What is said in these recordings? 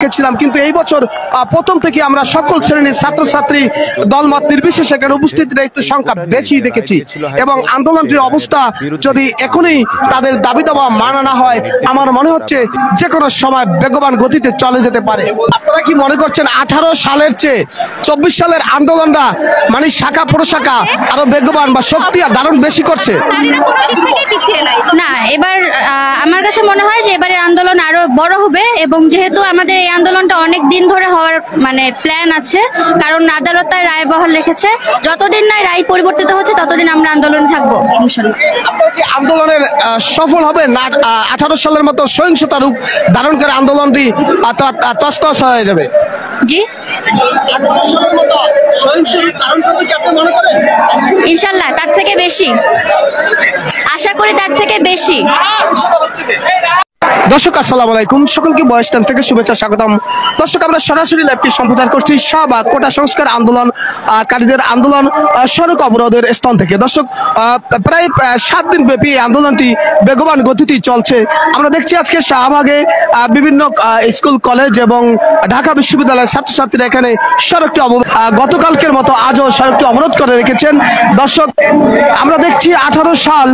ছিলাম, কিন্তু এই বছর প্রথম থেকে আমরা সকল শ্রেণীর ছাত্রছাত্রী দলমত নির্বিশেষে এখানে উপস্থিতির একটু সংখ্যা বেশি দেখেছি এবং আন্দোলনটির অবস্থা যদি এখনই তাদের দাবি দাবা মানা না হয়, আমার মনে হচ্ছে যে কোনো সময় বেগবান গতিতে চলে যেতে পারে। আপনারা কি মনে করছেন 18 সালের চেয়ে 24 সালের আন্দোলনটা মানে শাখা প্রশাখা আরো বেগবান বা শক্তি দারুণ বেশি করছে? না, এবার আমার কাছে মনে হয় যে এবারের আন্দোলন আরো বড় হবে এবং যেহেতু আমাদের এই আন্দোলনটা অনেক দিন ধরে হওয়ার প্ল্যান আছে, কারণ আদালত তার রায় বহাল রেখেছে, যতদিন না রায় পরিবর্তিত হচ্ছে ততদিন আমরা আন্দোলনে থাকবো ইনশাআল্লাহ। আপনারা কি আন্দোলনের সফল হবে না 18 সালের মতো সহিংসতা রূপ ধারণ করে আন্দোলনটি তছনছ হয়ে যাবে? জি, 18 সালের মতো সহিংস রূপ ধারণ করবে কি আপনি মনে করেন? ইনশাআল্লাহ তার থেকে বেশি আশা করি, তার থেকে বেশি। দর্শক আসসালামু আলাইকুম, সকলকে বয়স টাইম থেকে শুভেচ্ছা স্বাগতম। দর্শক, আমরা সরাসরি লাইভটি সম্প্রচার করছি শাহবাগ কোটা সংস্কার আন্দোলনকারীদের আন্দোলন সড়ক অবরোধের স্থান থেকে। দর্শক, প্রায় 7 দিন ব্যাপী এই বেগবান গতিতে চলছে। আমরা দেখছি আজকে শাহবাগে বিভিন্ন স্কুল কলেজ এবং ঢাকা বিশ্ববিদ্যালয়ের ছাত্রছাত্রীরা এখানে সড়কটি গতকালকের মতো আজও সড়কটি অবরোধ করে রেখেছেন। দর্শক, আমরা দেখছি 18 সাল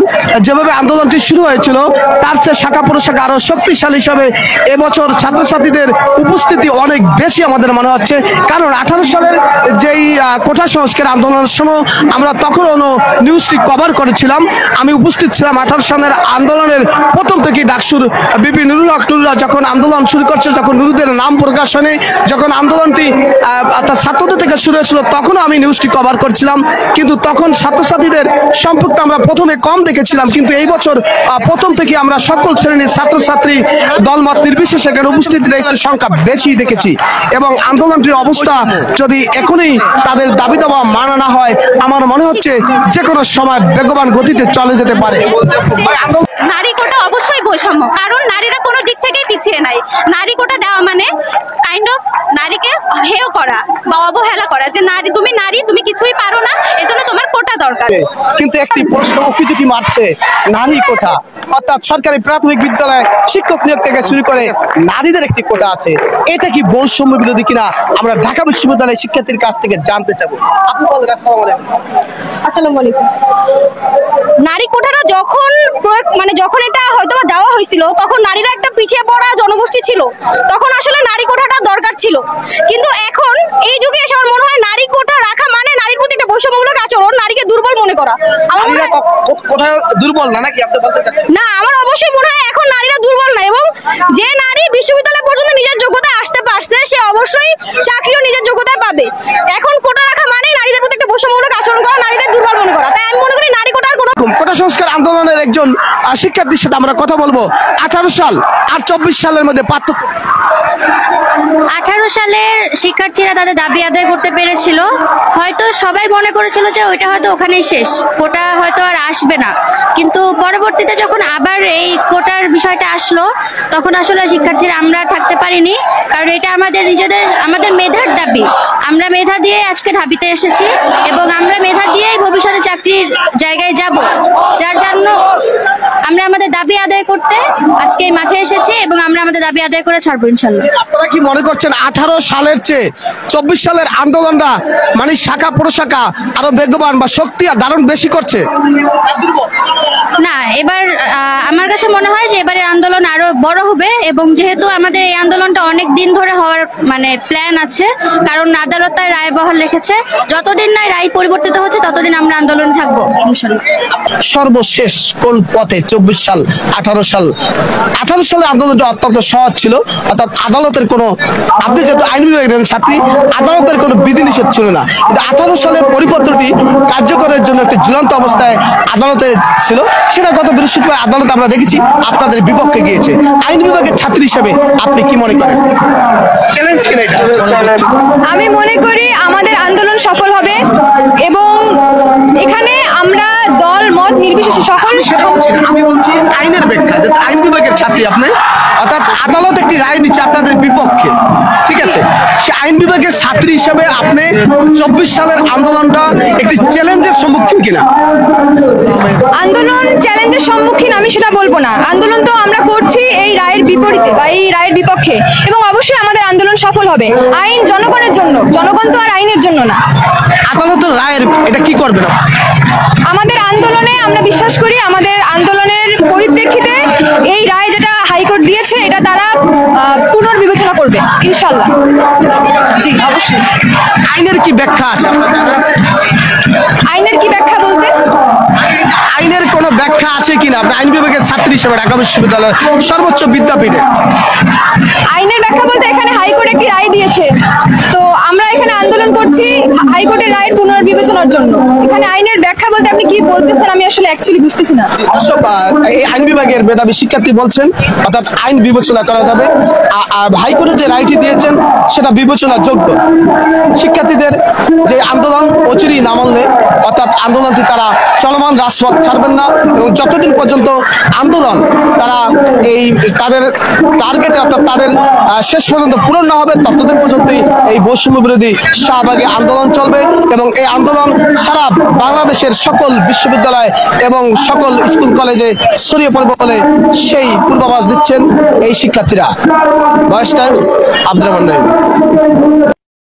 যেভাবে আন্দোলনটি শুরু হয়েছিল তার চেয়ে শাখা প্রশাখা আরো শক্তিশালী হিসাবে এবছর ছাত্রছাত্রীদের উপস্থিতি অনেক বেশি আমাদের মনে হচ্ছে। কারণ 18 সালের যেই কোটা সংস্কার আন্দোলনের সময় আমরা তখনও নিউজটি কভার করেছিলাম, আমি উপস্থিত ছিলাম। 18 সালের আন্দোলনের প্রথম থেকে ডাকসুর বিপি নুরুল হক নুরুরা যখন আন্দোলন শুরু করছে, যখন নুরুদের নাম প্রকাশনে যখন আন্দোলনটি ছাত্রদের থেকে শুরু হয়েছিল, তখনও আমি নিউজটি কভার করছিলাম। কিন্তু তখন ছাত্রছাত্রীদের সম্পর্কে আমরা প্রথমে কম দেখেছিলাম, কিন্তু এই বছর প্রথম থেকে আমরা সকল শ্রেণীর ছাত্রছাত্রী দলমত নির্বিশেষে এখানে উপস্থিতির একটু সংখ্যা বেশি দেখেছি এবং আন্দোলনটির অবস্থা যদি এখনই তাদের দাবি দাবা মানা না হয়, আমার মনে হচ্ছে যে কোনো সময় বেগবান গতিতে চলে যেতে পারে। নারী কোটা অবশ্যই বৈষম্য, কারণ নারীরা কোনো দিক থেকেই পিছিয়ে নাই। নারী কোটা দেওয়া মানে কাইন্ড অফ নারীকে হেয় করা বা অবহেলা করা, যে নারী তুমি কিছুই পারো না, এজন্য তোমার কোটা দরকার। কিন্তু একটি প্রশ্ন উকিঝুঁকি মারছে, নারী কোটা অর্থাৎ সরকারি প্রাথমিক বিদ্যালয়ে শিক্ষক নিয়োগ থেকে শুরু করে নারীদের একটি কোটা আছে, এটা কি বৈষম্য বিরোধী কিনা আমরা ঢাকা বিশ্ববিদ্যালয়ের শিক্ষার্থীর কাছ থেকে জানতে চাবো। আপনি বলেন। আসসালামু আলাইকুম। নারী কোটাটা যখন এটা হয়তো দেওয়া হয়েছিল, তখন নারীরা একটা পিছিয়ে পড়া জনগোষ্ঠী ছিল, তখন আসলে নারী কোটাটা দরকার ছিল। কিন্তু এখন এই যুগে এসে আমার মনে হয় নারী কোটা রাখা মানে নারীর প্রতি একটা বৈষম্যমূলক আচরণ, নারীকে দুর্বল মনে করা। কোথায় দুর্বল না নাকি আপনি বলতে চাচ্ছেন? না, আমার অবশ্যই মনে হয় এখন নারীরা দুর্বল না, এবং যে নারী বিশ্ববিদ্যালয় পর্যন্ত নিজের যোগ্যতায় আসতে পারছে সে অবশ্যই চাকরিও নিজের যোগ্যতায় পাবে। এখন কোটা রাখা মানে নারীদের প্রতি একটা বৈষম্যমূলক আচরণ করা, নারীদের দুর্বল মনে করা। তাই আমি মনে করি নারী কোটার কোনো কোটা সংস্কার আন্দোলনের একজন শিক্ষার্থীর সাথে আমরা কথা বলবো। 18 সাল আর 24 সালের মধ্যে পার্থক্য। 18 সালের শিক্ষার্থীরা তাদের দাবি আদায় করতে পেরেছিল, হয়তো সবাই মনে করেছিল যে ওইটা হয়তো ওখানেই শেষ, কোটা হয়তো আর আসবে না। কিন্তু পরবর্তীতে যখন আবার এই কোটার বিষয়টা আসলো, তখন আসলে শিক্ষার্থীরা আমরা থাকতে পারিনি, কারণ এটা আমাদের মেধার দাবি। আমরা মেধা দিয়ে আজকে ঢাবিতে এসেছি এবং আমরা মেধা দিয়েই ভবিষ্যতে চাকরির জায়গায় যাব, যার জন্য আমরা আমাদের দাবি আদায় করতে আজকে মাঠে এসেছি এবং আমরা আমাদের দাবি আদায় করে ছাড়বো ইনশাআল্লাহ। আপনারা কি মনে করছেন 18 সালের চেয়ে 24 সালের আন্দোলনটা মানে শাখা প্রশাখা আরো বেগবান বা শক্তি দারুণ বেশি করছে? না, এবার আমার কাছে মনে হয় যে এবারের আন্দোলন আরো বড় হবে এবং যেহেতু আমাদের এই আন্দোলনটা অনেক দিন ধরে হওয়ার প্ল্যান আছে, কারণ আদালত তার রায় বহাল রেখেছে, যতদিন না রায় পরিবর্তিত হচ্ছে ততদিন আমরা আন্দোলনে থাকবো ইনশাআল্লাহ। সর্বশেষ কোন পথে 24 সাল 18 সালে আন্দোলনটা অত্যন্ত সহজ ছিল, অর্থাৎ আদালতের কোনো, আপনি যেহেতু আইন বিভাগের ছাত্রী, আদালতের কোনো বিধিনিষেধ ছিল না। কিন্তু 18 সালের পরিপত্রটি কার্যকরের জন্য একটি ঝুলন্ত অবস্থায় আদালতে ছিল, সেটা গত বৃহস্পতিবার আদালত আমরা দেখেছি আপনাদের বিপক্ষে গিয়েছে। আইন বিভাগের ছাত্রী হিসেবে আপনি কি মনে করেন? চ্যালেঞ্জ কিনা এটা? আমি মনে করি আমাদের আন্দোলন সফল হবে এবং এখানে আমরা দল মত নির্বিশেষে সকল, আমি বলছি আইনের ব্যাখ্যা, যে আইন বিভাগের ছাত্রী আপনি, অর্থাৎ আদালত একটি রায় দিচ্ছে আপনাদের বিপক্ষে, ঠিক আছে, সে আইন বিভাগের ছাত্রী হিসেবে আপনি 24 সালের আন্দোলনটা একটি চ্যালেঞ্জের সম্মুখীন কিনা? আন্দোলন চ্যালেঞ্জের সম্মুখীন আমি সেটা বলবো না। আন্দোলন তো আমরা করছি এই রায়ের বিপরীতে বা এই রায়ের বিপক্ষে, এবং অবশ্যই আমাদের আন্দোলন সফল হবে। আইন জনগণের জন্য, জনগণ তো আর আইনের জন্য না। আদালতের রায়ের এটা কি করবে না? আমাদের আন্দোলনে আমরা বিশ্বাস করি, আমাদের আন্দোলনের পরিপ্রেক্ষিতে এই রায় যেটা হাইকোর্ট দিয়েছে এটা তারা পুনর্বিবেচনা করবে ইনশাল্লাহ। জি অবশ্যই। আইনের কি ব্যাখ্যা আছে? আইনের কি ব্যাখ্যা বলতে? আইনের কোনো ব্যাখ্যা আছে কিনা আপনি আইন বিভাগের ছাত্রী হিসেবে ঢাকা বিশ্ববিদ্যালয়ের সর্বোচ্চ বিদ্যাপীঠে? আইনের ব্যাখ্যা বলতে এখানে হাইকোর্ট একটি রায় দিয়েছে, তো আমরা এখানে আন্দোলন করছি হাইকোর্টের রায়ের পুনর্বিবেচনার জন্য। এখানে আইনের ব্যাখ্যা বলতে আপনি কি বলতেছেন আমি আসলে অ্যাকচুয়ালি বুঝতেছি না। দর্শক, এই আইন বিভাগের মেধাবী শিক্ষার্থী বলছেন অর্থাৎ আইন বিবেচনা করা যাবে, আর হাইকোর্টে যে রায়টি দিয়েছেন সেটা বিবেচনা যোগ্য। শিক্ষার্থীদের যে আন্দোলন অচিরেই না মানলে অর্থাৎ আন্দোলনটি তারা চলমান রাজপথ ছাড়বেন না, এবং যতদিন পর্যন্ত আন্দোলন তারা এই তাদের টার্গেটে অর্থাৎ তাদের শেষ পর্যন্ত পূরণ না হবে ততদিন পর্যন্তই এই বৈষম্য বিরোধী শাহবাগী আন্দোলন চলবে, এবং এই আন্দোলন সারা বাংলাদেশের সকল বিশ্ববিদ্যালয় এবং সকল স্কুল কলেজে ছড়িয়ে পড়বে বলে সেই পূর্বাভাস দিচ্ছেন এই শিক্ষার্থীরা। Voice Times, Abdur Rahman.